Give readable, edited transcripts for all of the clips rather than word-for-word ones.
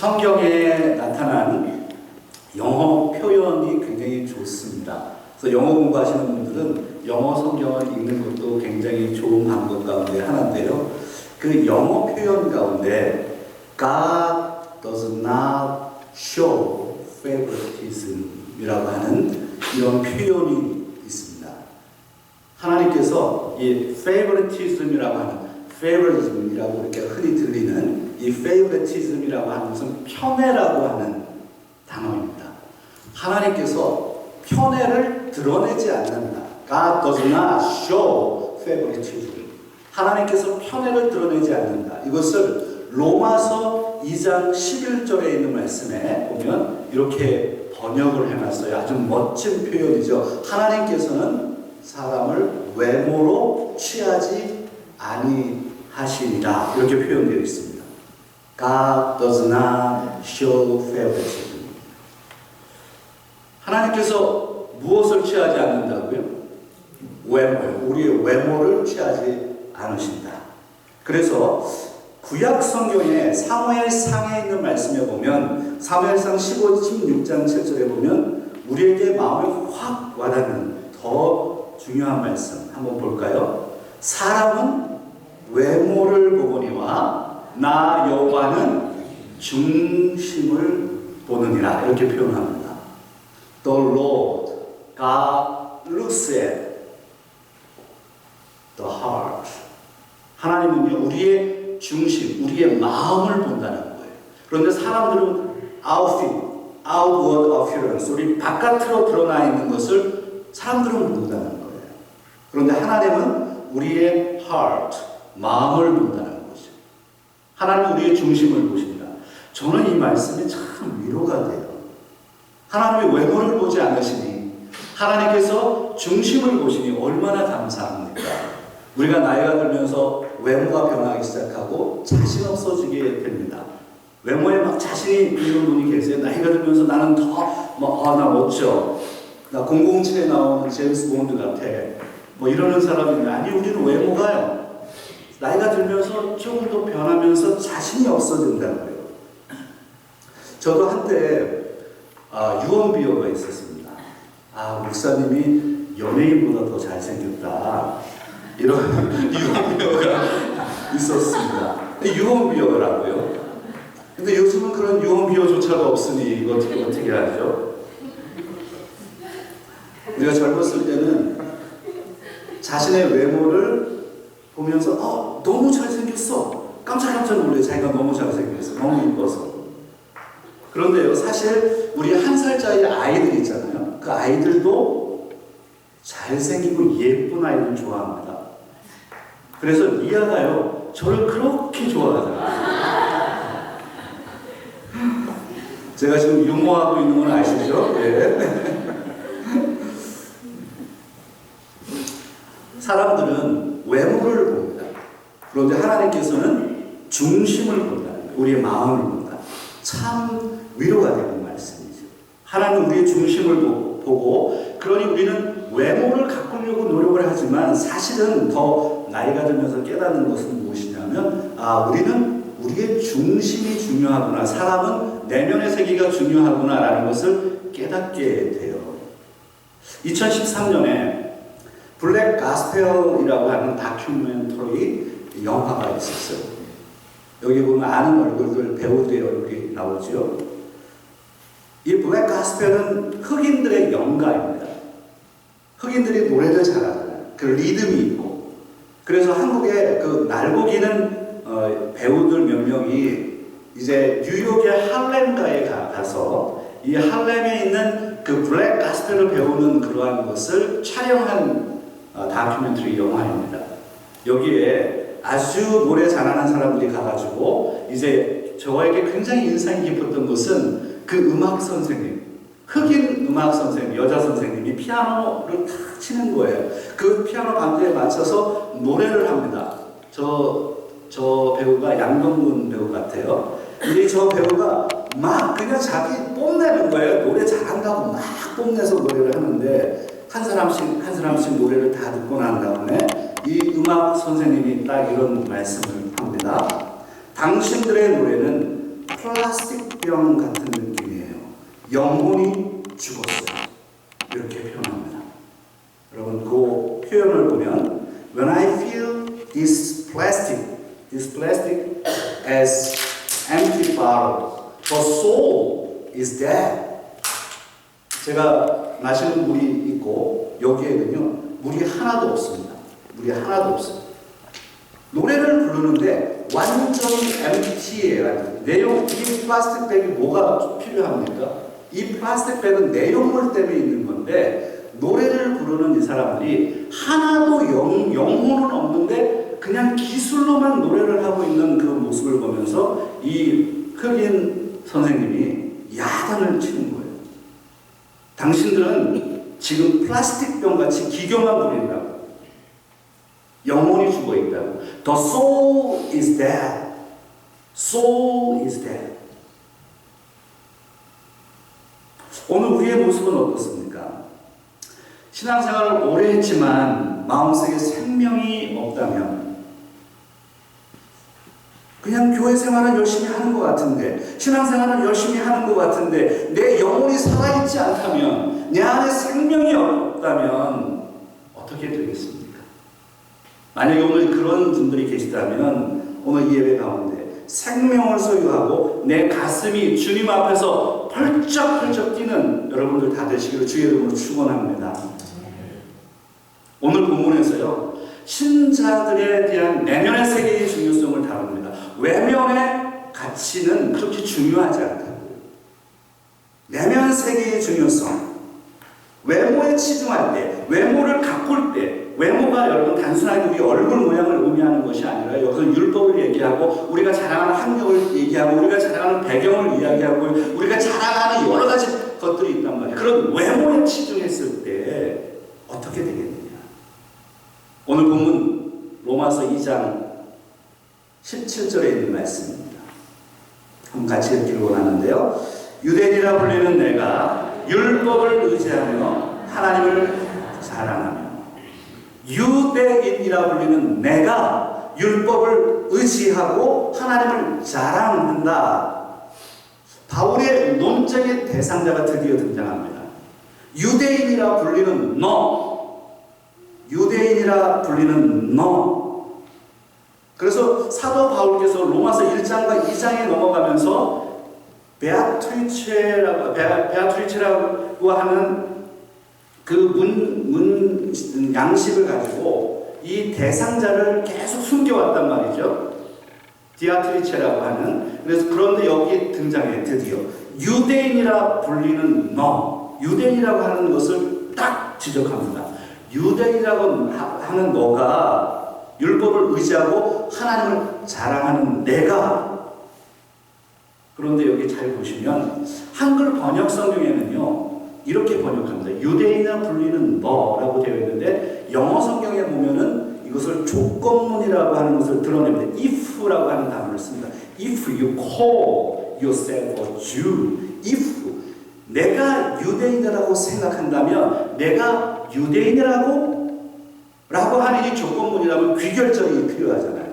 성경에 나타난 영어 표현이 굉장히 좋습니다. 그래서 영어 공부하시는 분들은 영어 성경을 읽는 것도 굉장히 좋은 방법 가운데 하나인데요. 그 영어 표현 가운데 God does not show favoritism이라고 하는 이런 표현이 있습니다. 하나님께서 이 favoritism이라고 하는 favoritism이라고 이렇게 흔히 들리는 이 favoritism이라고 하는 것은 편애라고 하는 단어입니다. 하나님께서 편애를 드러내지 않는다. God does not show favoritism. 하나님께서 편애를 드러내지 않는다. 이것을 로마서 2장 11절에 있는 말씀에 보면 이렇게 번역을 해놨어요. 아주 멋진 표현이죠. 하나님께서는 사람을 외모로 취하지 아니하시니라. 이렇게 표현되어 있습니다. God does not show favoritism. 하나님께서 무엇을 취하지 않는다고요? 외모요. 우리의 외모를 취하지 않으신다. 그래서 구약 성경에 사무엘상에 있는 말씀에 보면 사무엘상 16장 7절에 보면 우리에게 마음에 확 와닿는 더 중요한 말씀 한번 볼까요? 사람은 외모를 보거니와 나 여호와는 중심을 보느니라. 이렇게 표현합니다. The Lord God looks at the heart. 하나님은요, 우리의 중심, 우리의 마음을 본다는 거예요. 그런데 사람들은 outward appearance, 우리 바깥으로 드러나 있는 것을 사람들은 본다는 거예요. 그런데 하나님은 우리의 heart, 마음을 본다는 거죠. 하나님은 우리의 중심을 보십니다. 저는 이 말씀이 참 위로가 돼요. 하나님이 외모를 보지 않으시니 하나님께서 중심을 보시니 얼마나 감사합니까? 우리가 나이가 들면서 외모가 변하기 시작하고 자신 없어지게 됩니다. 외모에 막 자신이 있는 분이 계세요. 나이가 들면서 나는 나 멋져. 나 007에 나오는 제임스 본드 같아. 뭐 이러는 사람인데 아니 우리는 외모가요. 나이가 들면서 조금 더 변하면서 자신이 없어진다고요. 저도 한때 유언비어가 있었습니다. 목사님이 연예인보다 더 잘생겼다. 이런 유언비어가 있었습니다. 유언비어라고요. 근데 요즘은 그런 유언비어조차도 없으니 이거 어떻게 하죠? 우리가 젊었을 때는 자신의 외모를 보면서 너무 잘생겼어. 깜짝깜짝 놀래. 자기가 너무 잘생겼어. 너무 이뻐서. 그런데요, 사실 우리 1살짜리 아이들 있잖아요. 그 아이들도 잘생기고 예쁜 아이들 좋아합니다. 그래서 리아가요, 저를 그렇게 좋아하잖아요. 제가 지금 유머하고 있는 건 아시죠? 네. 사람들은 외모를 봅니다. 그런데 하나님께서는 중심을 본다. 우리의 마음을 본다. 참 위로가 되는 말씀이죠. 하나님은 우리의 중심을 보고 그러니 우리는 외모를 가꾸려고 노력을 하지만 사실은 더 나이가 들면서 깨닫는 것은 무엇이냐면 우리는 우리의 중심이 중요하구나. 사람은 내면의 세계가 중요하구나라는 것을 깨닫게 돼요. 2013년에 블랙 가스펠이라고 하는 다큐멘터리 영화가 있었어요. 여기 보면 아는 얼굴들, 배우들의 얼굴이 나오죠. 이 블랙 가스펠은 흑인들의 영가입니다. 흑인들이 노래를 잘하잖아요. 그 리듬이 있고. 그래서 한국의 그 날고기는 배우들 몇 명이 이제 뉴욕의 할렘가에 가서 이 할렘에 있는 그 블랙 가스펠을 배우는 그러한 것을 촬영한 다큐멘터리 영화입니다. 여기에 아주 노래 잘하는 사람들이 가가지고 이제 저에게 굉장히 인상이 깊었던 것은 그 음악 선생님, 흑인 음악 선생님, 여자 선생님이 피아노를 탁 치는 거예요. 그 피아노 반주에 맞춰서 노래를 합니다. 저 배우가 양동근 배우 같아요. 근데 저 배우가 막 그냥 자기 뽐내는 거예요. 노래 잘한다고 막 뽐내서 노래를 하는데 한 사람씩 노래를 다 듣고 난 다음에 이 음악 선생님이 딱 이런 말씀을 합니다. 당신들의 노래는 플라스틱 병 같은 느낌이에요. 영혼이 죽었어요. 이렇게 표현합니다. 여러분 그 표현을 보면 When I feel this plastic as empty bottle, the soul is dead. 제가 마시는 물이 있고 여기에는요 물이 하나도 없습니다. 물이 하나도 없어요. 노래를 부르는데 완전히 empty예요. 내용, 이 플라스틱 백이 뭐가 필요합니까? 이 플라스틱 백은 내용물 때문에 있는 건데 노래를 부르는 이 사람들이 하나도 영혼은 없는데 그냥 기술로만 노래를 하고 있는 그 모습을 보면서 이 흑인 선생님이 야단을 치는 거예요. 당신들은 지금 플라스틱 병같이 기교만 부린다고. 영혼이 죽어있다고. The soul is dead. Soul is dead. 오늘 우리의 모습은 어떻습니까? 신앙생활을 오래 했지만 마음속에 생명이 없다면 그냥 교회 생활은 열심히 하는 것 같은데 신앙생활은 열심히 하는 것 같은데 내 영혼이 살아있지 않다면 내 안에 생명이 없다면 어떻게 되겠습니까? 만약에 오늘 그런 분들이 계시다면 오늘 이 예배 가운데 생명을 소유하고 내 가슴이 주님 앞에서 펄쩍펄쩍 뛰는 여러분들 다 되시기를 주의 이름으로 축원합니다. 오늘 본문에서요 신자들에 대한 내면의 세계의 중요성을 다룹니다. 외면의 가치는 그렇게 중요하지 않다고요. 내면 세계의 중요성, 외모에 치중할 때, 외모를 가꿀 때, 외모가 여러분 단순하게 우리 얼굴 모양을 의미하는 것이 아니라 여기서 율법을 얘기하고 우리가 자랑하는 학력을 얘기하고 우리가 자랑하는 배경을 이야기하고 우리가 자랑하는 여러 가지 것들이 있단 말이에요. 그런 외모에 치중했을 때 어떻게 되겠느냐. 오늘 본문 로마서 2장 17절에 있는 말씀입니다. 한번 같이 읽기를 원하는데요. 유대인이라 불리는 내가 율법을 의지하며 하나님을 자랑하며 유대인이라 불리는 내가 율법을 의지하고 하나님을 자랑한다. 바울의 논쟁의 대상자가 드디어 등장합니다. 유대인이라 불리는 너, 유대인이라 불리는 너. 그래서 사도 바울께서 로마서 1장과 2장에 넘어가면서 베아트리체라고 하는 그 양식을 가지고 이 대상자를 계속 숨겨왔단 말이죠. 디아트리체라고 하는. 그래서 그런데 여기 등장해 드디어 유대인이라 불리는 너, 유대인이라고 하는 것을 딱 지적합니다. 유대인이라고 하는 너가 율법을 의지하고 하나님을 자랑하는 내가. 그런데 여기 잘 보시면 한글 번역 성경에는요 이렇게 번역합니다. 유대인이라 불리는 너라고 되어 있는데 영어 성경에 보면은 이것을 조건문이라고 하는 것을 드러냅니다. if라고 하는 단어를 씁니다. If you call yourself a Jew, if 내가 유대인이라고 생각한다면 내가 유대인이라고 하는 이 조건문이라면 귀결절이 필요하잖아요.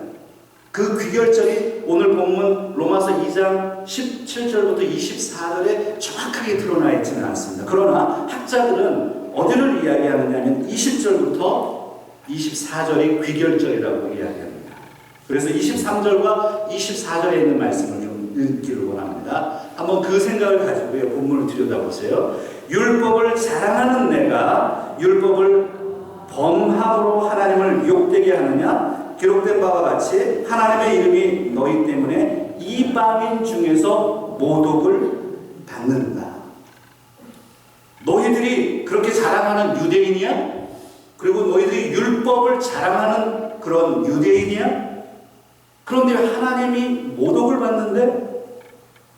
그 귀결절이 오늘 본문 로마서 2장 17절부터 24절에 정확하게 드러나 있지는 않습니다. 그러나 학자들은 어디를 이야기하느냐면 20절부터 24절이 귀결절이라고 이야기합니다. 그래서 23절과 24절에 있는 말씀을 좀 읽기를 원합니다. 한번 그 생각을 가지고요 본문을 들여다보세요. 율법을 자랑하는 내가 율법을 범함으로 하나님을 욕되게 하느냐? 기록된 바와 같이 하나님의 이름이 너희 때문에 이방인 중에서 모독을 받는다. 너희들이 그렇게 자랑하는 유대인이야? 그리고 너희들이 율법을 자랑하는 그런 유대인이야? 그런데 하나님이 모독을 받는데?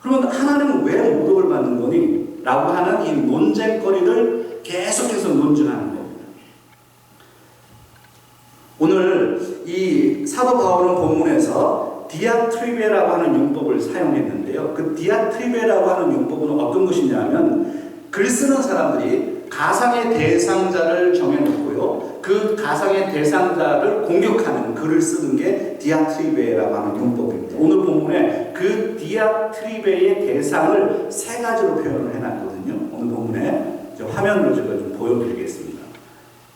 그러면 하나님은 왜 모독을 받는 거니? 라고 하는 이 논쟁거리를 계속해서 논증하는 겁니다. 오늘 이 사도 바울은 본문에서 디아트리베라고 하는 용법을 사용했는데요. 그 디아트리베라고 하는 용법은 어떤 것이냐면 글 쓰는 사람들이 가상의 대상자를 정해놓고요. 말씀대로 그 가상의 대상자를 공격하는 글을 쓰는 게 디아트리베라고 하는 용법입니다. 오늘 본문에 그 디아트리베의 대상을 세 가지로 표현을 해놨거든요. 오늘 본문에 화면으로 제가 좀 보여드리겠습니다.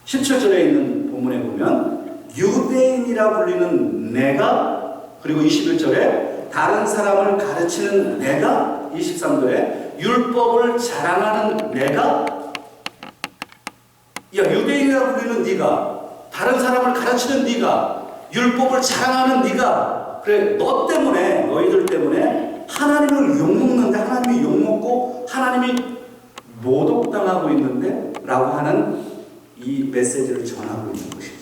17절에 있는 본문에 보면 유대인이라 불리는 내가, 그리고 21절에 다른 사람을 가르치는 내가, 23절에 율법을 자랑하는 내가. 야, 유대인이라 불리는 네가, 다른 사람을 가르치는 네가, 율법을 자랑하는 네가, 그래, 너 때문에, 너희들 때문에 하나님을 욕먹는데, 하나님이 욕먹고 하나님이 모독당하고 있는데 라고 하는 이 메시지를 전하고 있는 것이죠.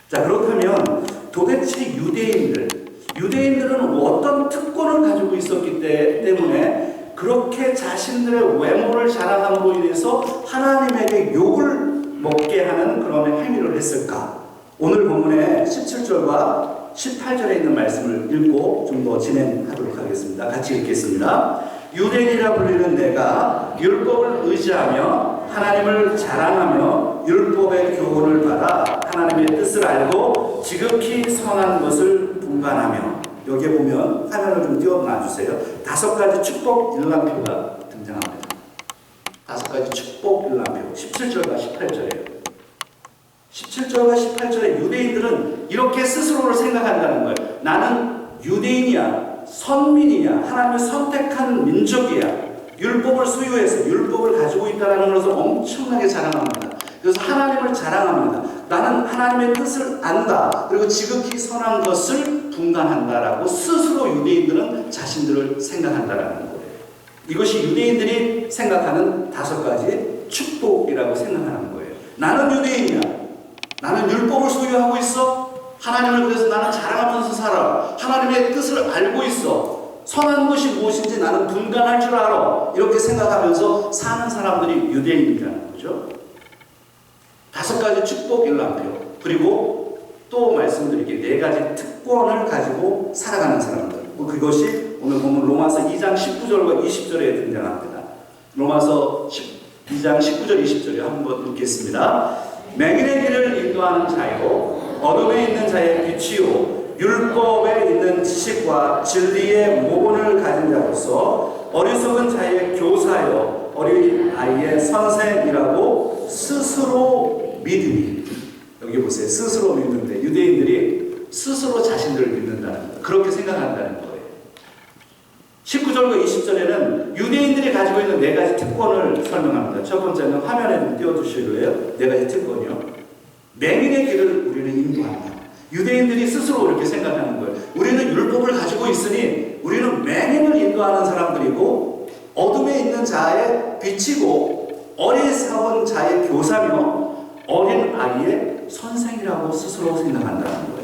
자, 그렇다면 도대체 유대인들은 어떤 특권을 가지고 있었기 때문에 그렇게 자신들의 외모를 자랑함으로 인해서 하나님에게 욕을 먹게 하는 그런 행위를 했을까? 오늘 본문의 17절과 18절에 있는 말씀을 읽고 좀 더 진행하도록 하겠습니다. 같이 읽겠습니다. 유대인이라 불리는 내가 율법을 의지하며 하나님을 자랑하며 율법의 교훈을 받아 하나님의 뜻을 알고 지극히 선한 것을 분간하며, 여기에 보면 화면을 좀 띄워놔주세요. 5가지 축복 일람표가 등장합니다. 5가지 축복 일람표 17절과 18절이에요. 17절과 18절에 유대인들은 이렇게 스스로를 생각한다는 거예요. 나는 유대인이야, 선민이야, 하나님을 선택한 민족이야, 율법을 소유해서 율법을 가지고 있다는 것을 엄청나게 자랑합니다. 그래서 하나님을 자랑합니다. 나는 하나님의 뜻을 안다, 그리고 지극히 선한 것을 분간한다라고 스스로 유대인들은 자신들을 생각한다라는 거예요. 이것이 유대인들이 생각하는 5가지 축복이라고 생각하는 거예요. 나는 유대인이야, 나는 율법을 소유하고 있어, 하나님을 그래서 나는 자랑하면서 살아, 하나님의 뜻을 알고 있어, 선한 것이 무엇인지 나는 분간할 줄 알아, 이렇게 생각하면서 사는 사람들이 유대인이라는 거죠. 5가지 축복 일람표, 그리고 또 말씀드릴게요. 4가지 특권을 가지고 살아가는 사람들. 그것이 오늘 보면 로마서 2장 19절과 20절에 등장합니다. 로마서 2장 19절 20절에 한번 읽겠습니다. 맹인의 길을 인도하는 자요, 어둠에 있는 자의 빛이요, 율법에 있는 지식과 진리의 모본을 가진 자로서 어리석은 자의 교사요, 어린 아이의 선생이라고 스스로 믿으니. 여기 보세요. 스스로 믿는데 유대인들이 스스로 자신들을 믿는다는 거예요. 그렇게 생각한다는 거예요. 19절과 20절에는 유대인들이 가지고 있는 4가지 특권을 설명합니다. 첫 번째는 화면에 띄워주실래요? 4가지 특권이요. 맹인의 길을 우리는 인도한다. 유대인들이 스스로 이렇게 생각하는 거예요. 우리는 율법을 가지고 있으니 우리는 맹인을 인도하는 사람들이고, 어둠에 있는 자의 빛이고, 어리석은 자의 교사며 어린 아이의 선생이라고 스스로 생각한다는 거예요.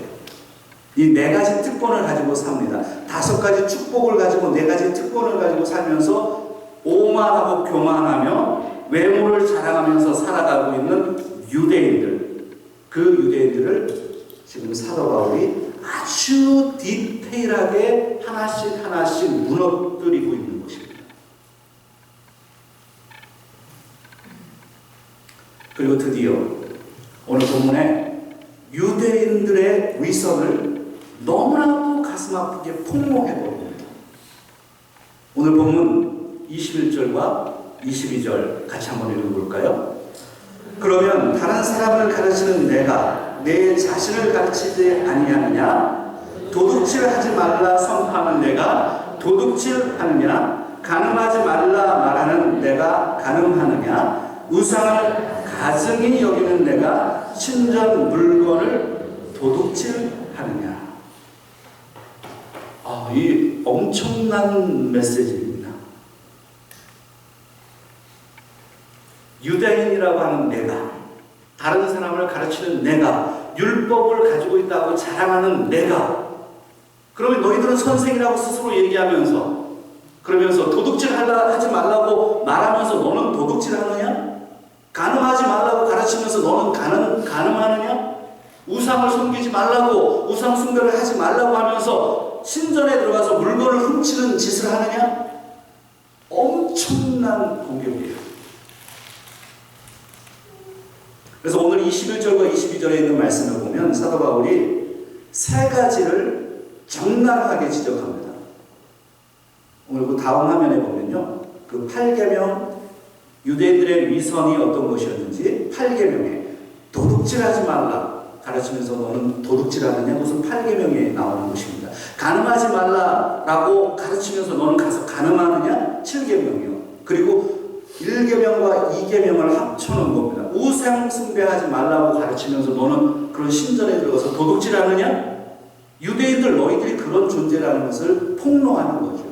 이 4가지 특권을 가지고 삽니다. 5가지 축복을 가지고 4가지 특권을 가지고 살면서 오만하고 교만하며 외모를 자랑하면서 살아가고 있는 유대인들, 그 유대인들을 지금 사도 바울이 아주 디테일하게 하나씩 무너뜨리고 있는 것입니다. 그리고 드디어 오늘 본문에 유대인들의 위선을 너무나도 가슴 아프게 폭로해버립니다. 오늘 본문 21절과 22절 같이 한번 읽어볼까요? 그러면 다른 사람을 가르치는 내가 내 자신을 가르치지 아니하느냐? 도둑질하지 말라 선포하는 내가 도둑질하느냐? 간음하지 말라 말하는 내가 간음하느냐? 우상을 가증히 여기는 내가 신전 물건을 도둑질하느냐? 이 엄청난 메시지입니다. 유대인이라고 하는 내가, 다른 사람을 가르치는 내가, 율법을 가지고 있다고 자랑하는 내가, 그러면 너희들은 선생이라고 스스로 얘기하면서, 그러면서 도둑질하지 말라고 말하면서 너는 도둑질하느냐? 간음하지 말라고 가르치면서 너는 간음하느냐? 우상을 섬기지 말라고, 우상 숭배를 하지 말라고 하면서 신전에 들어가서 물건을 훔치는 짓을 하느냐? 엄청난 공격이에요. 그래서 오늘 21절과 22절에 있는 말씀을 보면 사도 바울이 세 가지를 적나라하게 지적합니다. 오늘 그 다음 화면에 보면요, 그 8계명, 유대인들의 위선이 어떤 것이었는지 8계명에 도둑질하지 말라 가르치면서 너는 도둑질하느냐, 무슨 8계명에 나오는 것입니다. 간음하지 말라라고 가르치면서 너는 가서 간음하느냐, 7계명이요. 그리고 1계명과 2계명을 합쳐놓은 겁니다. 우상 숭배하지 말라고 가르치면서 너는 그런 신전에 들어가서 도둑질하느냐? 유대인들 너희들이 그런 존재라는 것을 폭로하는 거죠.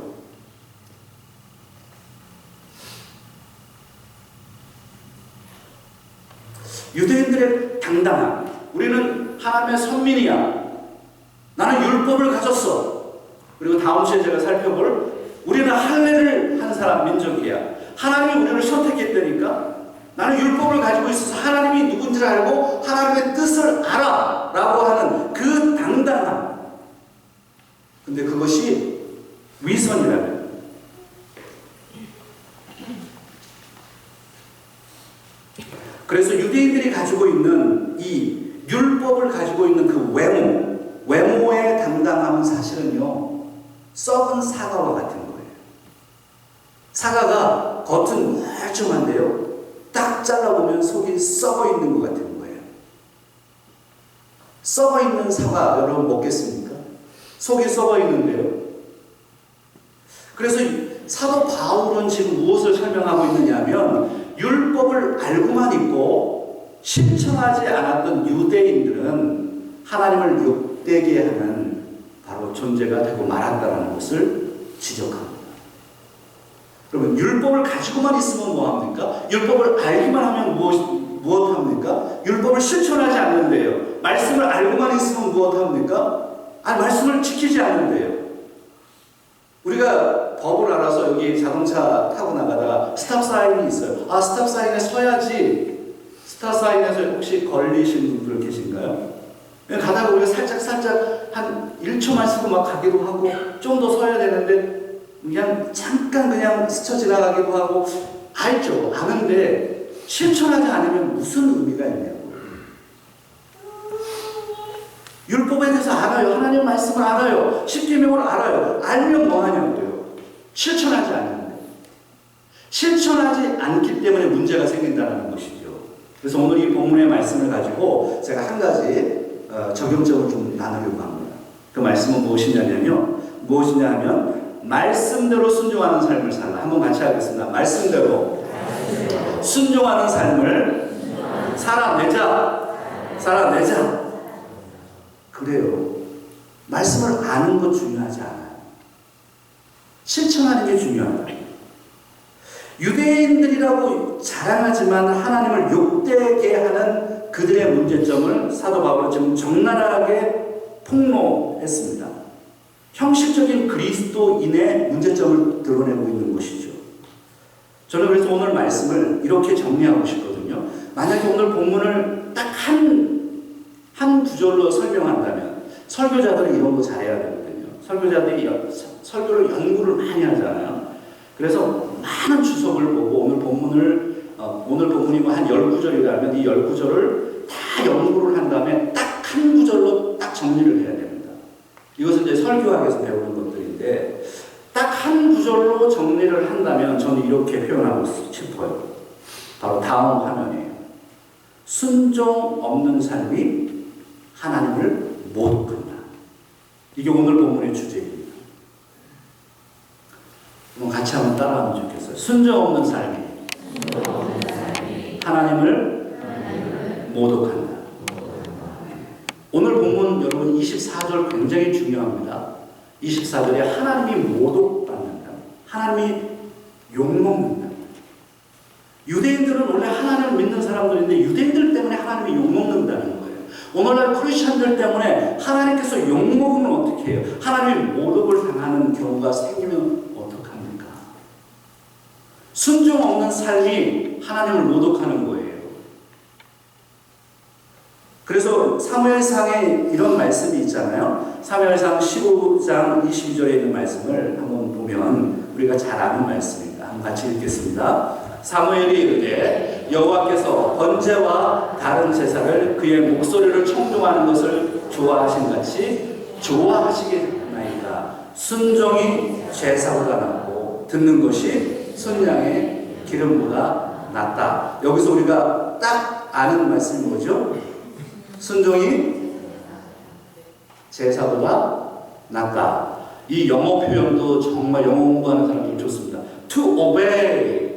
유대인들의 당당함, 우리는 하나님의 선민이야, 나는 율법을 가졌어. 그리고 다음 주에 제가 살펴볼, 우리는 할례를 한 사람 민족이야. 하나님이 우리를 선택했다니까 나는 율법을 가지고 있어서 하나님이 누군지를 알고 하나님의 뜻을 알아 라고 하는 그 당당함. 근데 그것이 위선이라면, 그래서 유대인들이 가지고 있는 이 율법을 가지고 있는 그 외모의 당당함은 사실은요, 썩은 사과와 같은 거예요. 사과가 겉은 멀쩡한데요, 딱 잘라보면 속이 썩어 있는 것 같은 거예요. 썩어 있는 사과 여러분 먹겠습니까? 속이 썩어 있는데요. 그래서 사도 바울은 지금 무엇을 설명하고 있느냐면, 율법을 알고만 있고 실천하지 않았던 유대인들은 하나님을 욕되게 하는 바로 존재가 되고 말았다는 것을 지적합니다. 그러면 율법을 가지고만 있으면 뭐합니까? 율법을 알기만 하면 무엇합니까? 율법을 실천하지 않는데요. 말씀을 알고만 있으면 무엇합니까? 말씀을 지키지 않는데요. 우리가 법을 알아서 여기 자동차 타고 나가다가 스탑 사인이 있어요. 스탑 사인에 서야지. 스탑 사인에서 혹시 걸리신 분들 계신가요? 가다가 우리가 살짝 한 1초만 쓰고 막 가기도 하고, 좀 더 서야 되는데 그냥 잠깐 그냥 스쳐 지나가기도 하고, 알죠. 아는데 실천하지 않으면 무슨 의미가 있냐고. 율법에 대해서 알아요. 하나님 말씀을 알아요. 십계명을 알아요. 알면 뭐 하냐고요. 실천하지 않는데. 실천하지 않기 때문에 문제가 생긴다는 것이죠. 그래서 오늘 이 본문의 말씀을 가지고 제가 한 가지 적용점을 좀 나누려고 합니다. 그 말씀은 무엇이냐면요, 말씀대로 순종하는 삶을 살라. 한번 같이 하겠습니다. 말씀대로 순종하는 삶을 살아내자. 그래요. 말씀을 아는 것 중요하지 않아요. 실천하는 게 중요하다. 유대인들이라고 자랑하지만 하나님을 욕되게 하는 그들의 문제점을 사도 바울은 지금 적나라하게 폭로했습니다. 형식적인 그리스도인의 문제점을 드러내고 있는 것이죠. 저는 그래서 오늘 말씀을 이렇게 정리하고 싶거든요. 만약에 오늘 본문을 딱 한 구절로 설명한다면, 설교자들은 이런 거 잘해야 되거든요. 설교자들이 설교를 연구를 많이 하잖아요. 그래서 많은 주석을 보고 오늘 본문이 뭐 한 10구절이라면 이 10구절을 다 연구를 한 다음에 딱 한 구절로 딱 정리를 해야 됩니다. 이것은 이제 설교학에서 배우는 것들인데, 딱 한 구절로 정리를 한다면 저는 이렇게 표현하고 싶어요. 바로 다음 화면이에요. 순종 없는 삶이 하나님을 모독한다. 이게 오늘 본문의 주제입니다. 그럼 같이 한번 따라하면 좋겠어요. 순종 없는 삶이 하나님을 모독한다. 오늘 본문 여러분 24절 굉장히 중요합니다. 24절에 하나님이 모독받는다. 하나님이 욕먹는다. 유대인들은 원래 하나님을 믿는 사람들인데 유대인들 때문에 하나님이 욕먹는다는 거예요. 오늘날 크리스천들 때문에 하나님께서 욕먹으면 어떻게 해요? 하나님이 모독을 당하는 경우가 생기면 어떡합니까? 순종 없는 삶이 하나님을 모독하는 거예요. 그래서 사무엘상에 이런 말씀이 있잖아요. 사무엘상 15장 22절에 있는 말씀을 한번 보면 우리가 잘 아는 말씀입니다. 한번 같이 읽겠습니다. 사무엘이 이르되 여호와께서 번제와 다른 제사를 그의 목소리를 청종하는 것을 좋아하신 같이 좋아하시겠나이까. 순종이 제사보다 낫고 듣는 것이 순양의 기름보다 낫다. 여기서 우리가 딱 아는 말씀이 뭐죠? 순종이 제사보다 낫다. 이 영어 표현도 정말 영어 공부하는 사람들 좋습니다. To obey,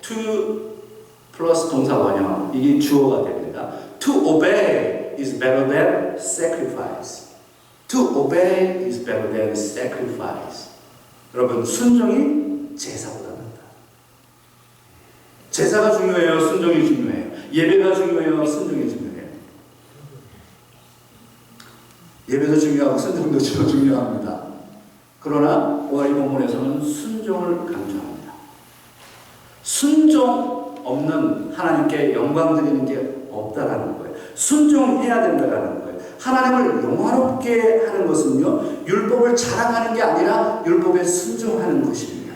to 플러스 동사 원형, 이게 주어가 됩니다. To obey is better than sacrifice. To obey is better than sacrifice. 여러분, 순종이 제사보다 낫다. 제사가 중요해요? 순종이 중요해요? 예배가 중요해요? 순종이 중요해요? 예배도 중요하고 순종도 중요합니다. 그러나 오늘 이 본문에서는 순종을 강조합니다. 순종 없는 하나님께 영광 드리는 게 없다라는 거예요. 순종해야 된다라는 거예요. 하나님을 영화롭게 하는 것은요, 율법을 자랑하는 게 아니라 율법에 순종하는 것입니다.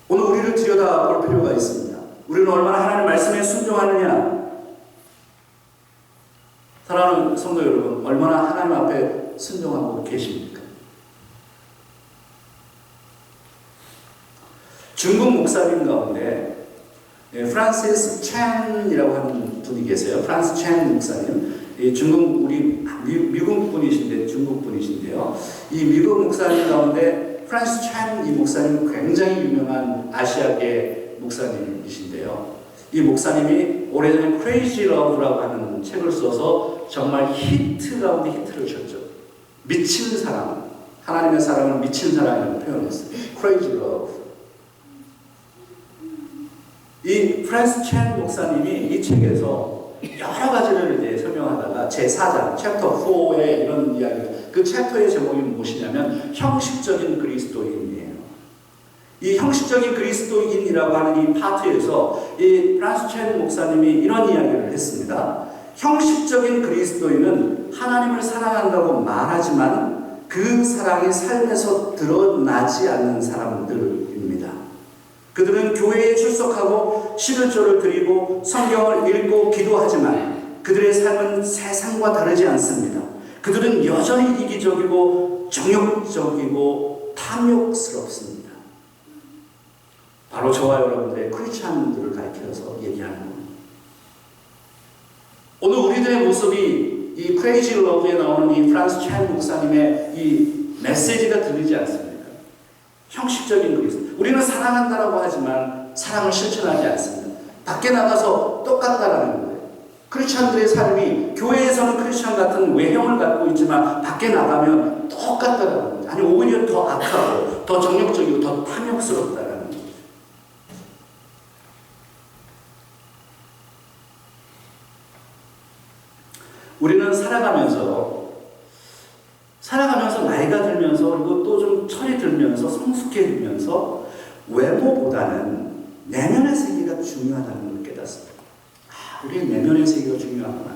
오늘 우리를 들여다볼 필요가 있습니다. 우리는 얼마나 하나님 말씀에 순종하느냐. 사랑하는 성도 여러분, 얼마나 하나님 앞에 순종하고 계십니까? 중국 목사님 가운데 프란시스 챈이라고 하는 분이 계세요. 프란스 챈 목사님. 중국 미국 분이신데 중국 분이신데요. 이 미국 목사님 가운데 프란스 챈 이 목사님 굉장히 유명한 아시아계 목사님이신데요. 이 목사님이 오래전에 Crazy Love라고 하는 책을 써서 정말 히트 가운데 히트를 쳤죠. 미친 사랑, 하나님의 사랑을 미친 사랑이라고 표현했어요. Crazy Love. 이 프란스 챈 목사님이 이 책에서 여러 가지를 이제 설명하다가 제4장, 챕터 4에 이런 이야기를, 그 챕터의 제목이 무엇이냐면 형식적인 그리스도인이에요. 이 형식적인 그리스도인이라고 하는 이 파트에서 이 프란스 챈 목사님이 이런 이야기를 했습니다. 형식적인 그리스도인은 하나님을 사랑한다고 말하지만 그 사랑이 삶에서 드러나지 않는 사람들입니다. 그들은 교회에 출석하고 11조를 드리고 성경을 읽고 기도하지만 그들의 삶은 세상과 다르지 않습니다. 그들은 여전히 이기적이고 정욕적이고 탐욕스럽습니다. 바로 저와 여러분들의 크리스찬들을 가리켜서 얘기하는 겁니다. 오늘 우리들의 모습이 이 Crazy Love에 나오는 이 프란스 챈 목사님의 이 메시지가 들리지 않습니까? 형식적인 그리스도. 우리는 사랑한다라고 하지만 사랑을 실천하지 않습니다. 밖에 나가서 똑같다라는 거예요. 크리스찬들의 삶이 교회에서는 크리스찬 같은 외형을 갖고 있지만 밖에 나가면 똑같다라는 거예요. 아니 오히려 더 악하고 더 정욕적이고 더 탐욕스럽다라는 거죠. 우리는 살아가면서 나이가 들면서 그리고 또 좀 철이 들면서 성숙해지면서 외모보다는 내면의 세계가 중요하다는 걸 깨닫습니다. 우리의 내면의 세계가 중요하구나.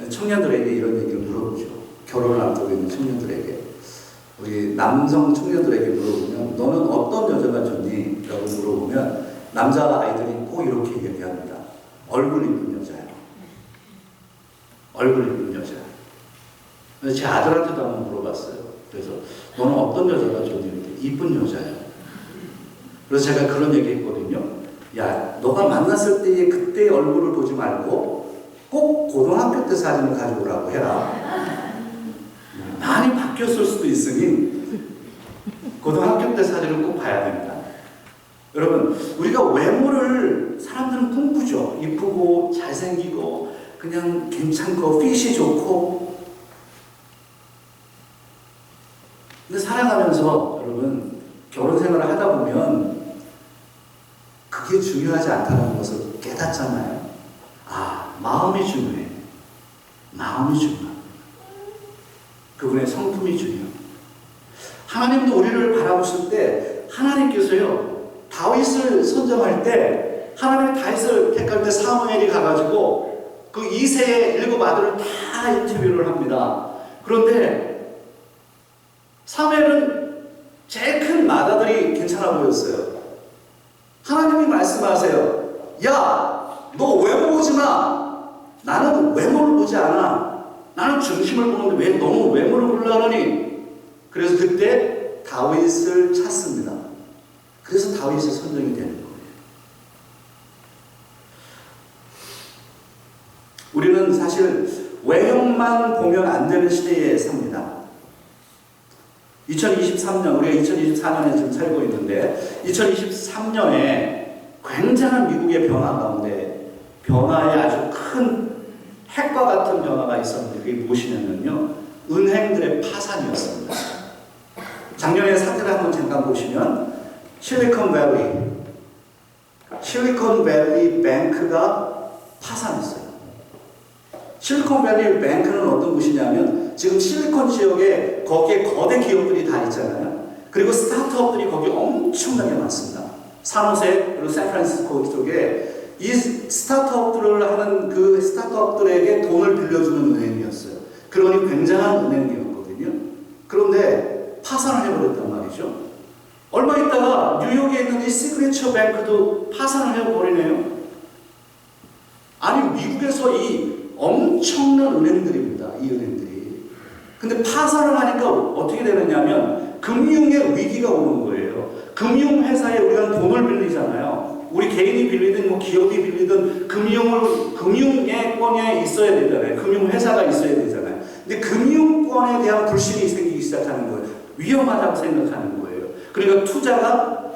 청년들에게 이런 얘기를 물어보죠. 결혼을 앞두고 있는 청년들에게. 우리 남성 청년들에게 물어보면 너는 어떤 여자가 좋니? 라고 물어보면 남자 아이들이 꼭 이렇게 얘기합니다. 얼굴 이쁜 여자예요. 얼굴 이쁜 여자. 그래서 제 아들한테도 한번 물어봤어요. 그래서 너는 어떤 여자가 좋니? 이쁜 여자예요. 그래서 제가 그런 얘기 했거든요. 야, 너가 만났을 때의 그때의 얼굴을 보지 말고 꼭 고등학교 때 사진을 가져오라고 해라. 많이 바뀌었을 수도 있으니 고등학교 때 사진을 꼭 봐야 됩니다. 여러분, 우리가 외모를 사람들은 꿈꾸죠. 이쁘고 잘생기고 그냥 괜찮고 핏이 좋고. 근데 살아가면서 여러분 결혼 생활을 하다 보면 그게 중요하지 않다는 것을 깨닫잖아요. 마음이 중요해. 마음이 중요해. 그분의 성품이 중요해. 하나님도 우리를 바라보실 때 하나님께서요 다윗을 선정할 때 하나님이 다윗을 택할 때 사무엘이 가가지고 그 2세의 7 아들을 다 인터뷰를 합니다. 그런데 사무엘은 제일 큰 마다들이 괜찮아 보였어요. 하나님이 말씀하세요. 야, 너 외모 보지 마. 나는 외모를 보지 않아. 나는 중심을 보는데 왜 너무 외모를 보려고 하니? 그래서 그때 다윗을 찾습니다. 그래서 다윗이 선정이 되는 거예요. 우리는 사실 외형만 보면 안 되는 시대에 삽니다. 2023년, 우리가 2024년에 지금 살고 있는데 2023년에 굉장한 미국의 변화 가운데 변화에 아주 큰 핵과 같은 변화가 있었는데 그게 무엇이냐면요, 은행들의 파산이었습니다. 작년에 사태를 한번 잠깐 보시면 실리콘밸리 뱅크가 파산했어요. 실리콘밸리 뱅크는 어떤 곳이냐면 지금 실리콘 지역에 거기에 거대 기업들이 다 있잖아요. 그리고 스타트업들이 거기 엄청나게 많습니다. 산호세 그리고 샌프란시스코 쪽에 이 스타트업들을 하는 그 스타트업들에게 돈을 빌려주는 은행이었어요. 그러니 굉장한 은행이었거든요. 그런데 파산을 해버렸단 말이죠. 얼마 있다가 뉴욕에 있는 이 시그니처 뱅크도 파산을 해버리네요. 아니 미국에서 이 엄청난 은행들입니다. 이 은행들이. 근데 파산을 하니까 어떻게 되느냐면 금융의 위기가 오는 거예요. 금융회사에 우리가 돈을 빌리잖아요. 우리 개인이 빌리든 뭐 기업이 빌리든 금융권에 있어야 되잖아요. 금융회사가 있어야 되잖아요. 근데 금융권에 대한 불신이 생기기 시작하는 거예요. 위험하다고 생각하는 거예요. 그러니까 투자가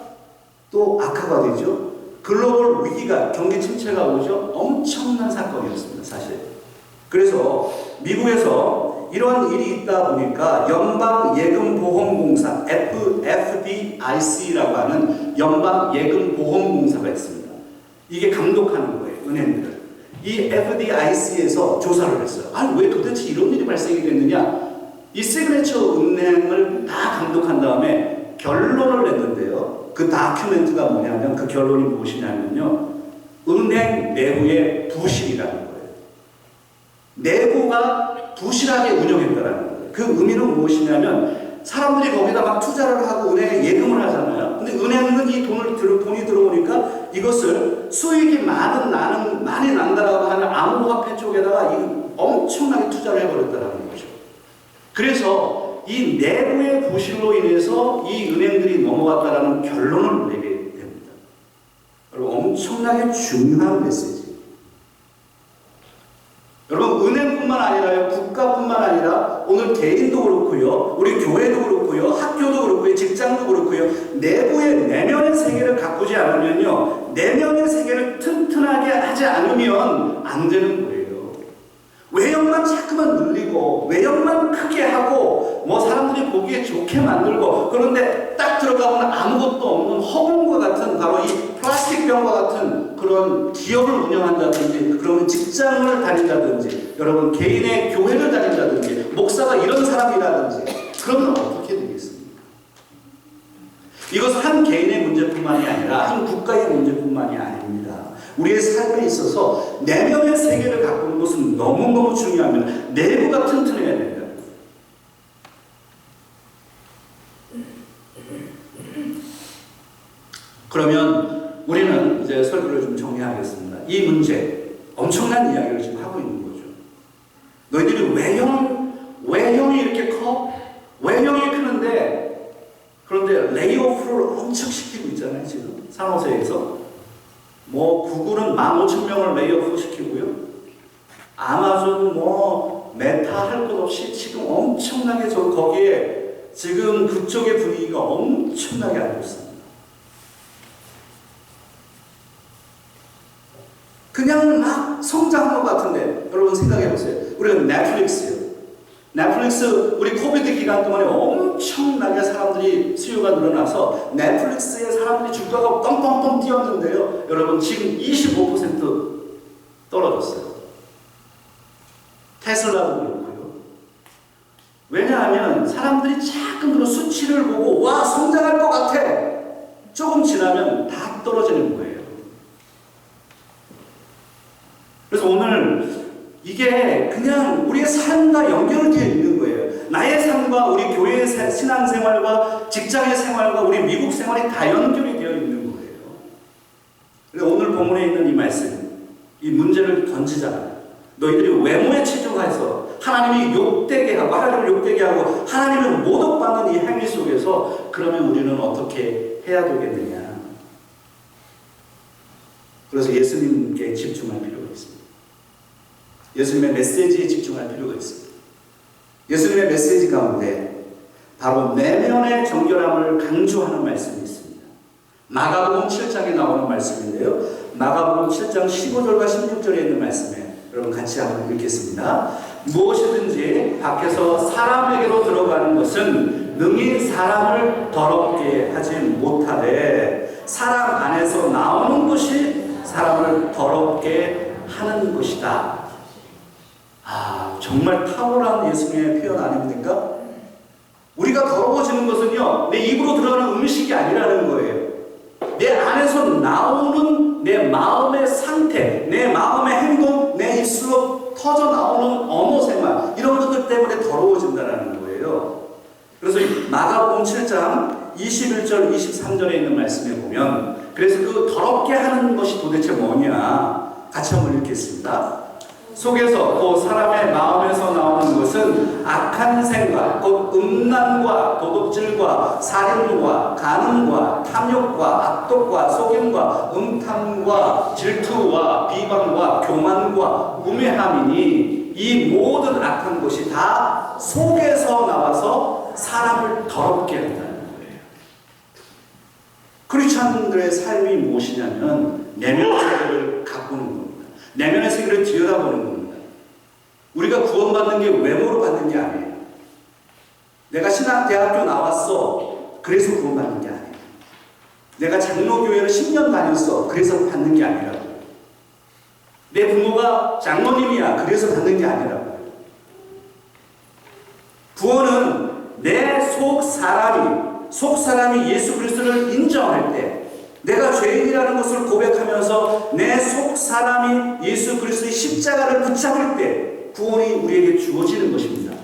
또 악화가 되죠. 글로벌 위기가, 경기 침체가 오죠. 엄청난 사건이었습니다, 사실. 그래서 미국에서 이러한 일이 있다 보니까 연방예금보험공사 FDIC라고 하는 연방예금보험공사가 있습니다. 이게 감독하는 거예요, 은행들을. 이 FDIC에서 조사를 했어요. 아니 왜 도대체 이런 일이 발생이 됐느냐. 이 시그니처 은행을 다 감독한 다음에 결론을 냈는데요. 그 다큐멘트가 뭐냐면 그 결론이 무엇이냐면요, 은행 내부의 부실이라는 거예요. 내부가 부실하게 운영했다라는 거예요. 그 의미는 무엇이냐면 사람들이 거기다 막 투자를 하고 은행에 예금을 하잖아요. 근데 은행은 이 돈이 들어오니까 이것을 수익이 많이 난다라고 하는 암호화폐 쪽에다가 엄청나게 투자를 해버렸다라는 거죠. 그래서 이 내부의 부실로 인해서 이 은행들이 넘어갔다라는 결론을 내게 됩니다. 여러분 엄청나게 중요한 메시지. 여러분 은행뿐만 아니라요, 국가뿐만 아니라 오늘 개인도 그렇고요, 우리 교회도 그렇고요, 학교도 그렇고요, 직장도 그렇고요, 내부의 내면의 세계를 가꾸지 않으면요, 내면의 세계를 튼튼하게 하지 않으면 안 되는 거예요. 외형만 자꾸만 늘리고 외형만 크게 하고 뭐 사람들이 보기에 좋게 만들고, 그런데 딱 들어가면 아무것도 없는 허공과 같은 바로 이 플라스틱 병과 같은 그런 기업을 운영한다든지, 그러면 직장을 다닌다든지, 여러분 개인의 교회를 다닌다든지, 목사가 이런 사람이라든지, 그러면 어떻게 되겠습니까? 이것은 한 개인의 문제뿐만이 아니라 한 국가의 문제뿐만이 아닙니다. 우리의 삶에 있어서 내면의 세계를 가꾸는 것은 너무너무 중요합니다. 내부가 튼튼해야 됩니다. 그러면 우리는 이제 설교를 좀 정리하겠습니다. 이 문제, 엄청난 이야기를 지금 하고 있는 거죠. 너희들이 외형이 이렇게 커? 외형이 크는데, 그런데 레이오프를 엄청 시키고 있잖아요, 지금. 산호세에서. 뭐 구글은 15,000명을 레이오프 시키고요. 아마존 메타 할 것 없이 지금 엄청나게 거기에 지금 그쪽의 분위기가 엄청나게 안 좋습니다. 그냥 막 성장한 것 같은데 여러분 생각해 보세요. 우리가 넷플릭스 우리 코비드 기간 동안에 엄청나게 사람들이 수요가 늘어나서 넷플릭스에 사람들이 주가가 뻥뻥뻥 뛰었는데요. 여러분 지금 25% 떨어졌어요. 테슬라도 그렇고요. 왜냐하면 사람들이 자꾸 그런 수치를 보고 와 성장할 것 같아. 조금 지나면 다 떨어지는 거예요. 그래서 오늘 이게 그냥 우리의 삶과 연결되어 있는 거예요. 나의 삶과 우리 교회의 신앙생활과 직장의 생활과 우리 미국 생활이 다 연결이 되어 있는 거예요. 그래서 오늘 본문에 있는 이 말씀, 이 문제를 던지잖아요. 너희들이 외모에 치중해서 하나님이 욕되게 하고 하나님을 욕되게 하고 하나님을 모독받는 이 행위 속에서 그러면 우리는 어떻게 해야 되겠느냐. 그래서 예수님께 집중할 필요가 있습니다. 예수님의 메시지에 집중할 필요가 있습니다. 예수님의 메시지 가운데 바로 내면의 정결함을 강조하는 말씀이 있습니다. 마가복음 7장에 나오는 말씀인데요. 마가복음 7장 15절과 16절에 있는 말씀에 여러분 같이 한번 읽겠습니다. 무엇이든지 밖에서 사람에게로 들어가는 것은 능히 사람을 더럽게 하지 못하되 사람 안에서 나오는 것이 사람을 더럽게 하는 것이다. 정말 탁월한 예수님의 표현 아닙니까? 우리가 더러워지는 것은요, 내 입으로 들어가는 음식이 아니라는 거예요. 내 안에서 나오는 내 마음의 상태, 내 마음의 행동, 내 입술로 터져 나오는 언어 생활, 이런 것들 때문에 더러워진다는 거예요. 그래서 마가복음 7장 21절, 23절에 있는 말씀에 보면, 그래서 그 더럽게 하는 것이 도대체 뭐냐? 같이 한번 읽겠습니다. 속에서 또 사람의 마음에서 나오는 것은 악한 생각, 곧 음란과 도둑질과 살인과 간음과 탐욕과 악독과 속임과 음탕과 질투와 비방과 교만과 우매함이니 이 모든 악한 것이 다 속에서 나와서 사람을 더럽게 한다는 거예요. 크리스찬들의 삶이 무엇이냐면 내면의 세계를 가꾸는 겁니다. 내면의 세계를 들여다보는 겁니다. 우리가 구원받는 게 외모로 받는 게 아니에요. 내가 신학대학교 나왔어. 그래서 구원받는 게 아니에요. 내가 장로교회를 10년 다녔어. 그래서 받는 게 아니라고. 내 부모가 장로님이야. 그래서 받는 게 아니라고. 구원은 내 속 사람이 예수 그리스도를 인정할 때, 내가 죄인이라는 것을 고백하면서 내 속 사람이 예수 그리스도의 십자가를 붙잡을 때 구원이 우리에게 주어지는 것입니다.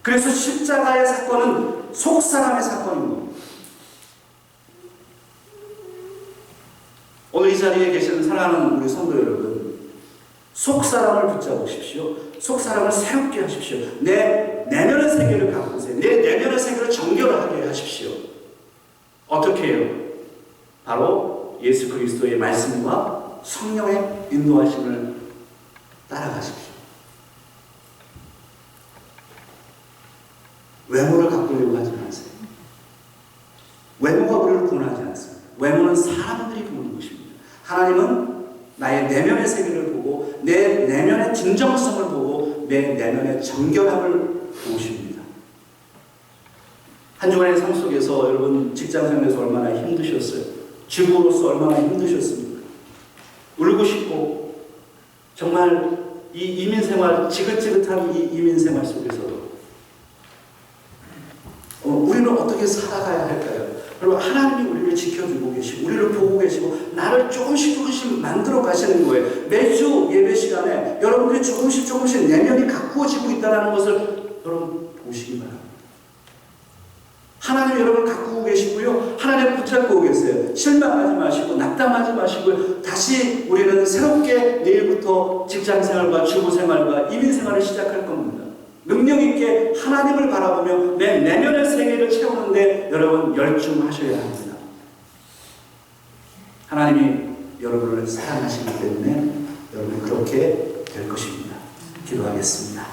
그래서 십자가의 사건은 속 사람의 사건인 겁니다. 오늘 이 자리에 계시는 사랑하는 우리 성도 여러분, 속 사람을 붙잡으십시오. 속 사람을 새롭게 하십시오. 내 내면의 세계를 가꾸세요. 내 내면의 세계를 정결하게 하십시오. 어떻게 해요? 바로 예수 그리스도의 말씀과 성령의 인도하심을 따라가십시오. 외모를 가꾸려고 하지 마세요. 외모가 우리를 구원하지 않습니다. 외모는 사람들이 보는 것입니다. 하나님은 나의 내면의 세계를 보고 내 내면의 진정성을 보고 내 내면의 정결함을 보십니다. 한 주간의 삶 속에서 여러분 직장생활에서 얼마나 힘드셨어요? 주부로서 얼마나 힘드셨습니까? 울고 싶고 정말 이 이민생활, 지긋지긋한 이 이민생활 속에서도 우리는 어떻게 살아가야 할까요? 여러분 하나님이 우리를 지켜주고 계시고 우리를 보고 계시고 나를 조금씩 만들어 가시는 거예요. 매주 예배 시간에 여러분들이 조금씩 내면이 가꾸어지고 있다는 것을 여러분 보시기 바랍니다. 하나님 여러분을 가꾸고 계시고요. 하나님 붙잡고 계세요. 실망하지 마시고 낙담하지 마시고 다시 우리는 새롭게 내일부터 직장생활과 주부생활과 이민생활을 시작할 겁니다. 능력 있게 하나님을 바라보며 내 내면의 세계를 채우는데 여러분 열중하셔야 합니다. 하나님이 여러분을 사랑하시기 때문에 여러분이 그렇게 될 것입니다. 기도하겠습니다.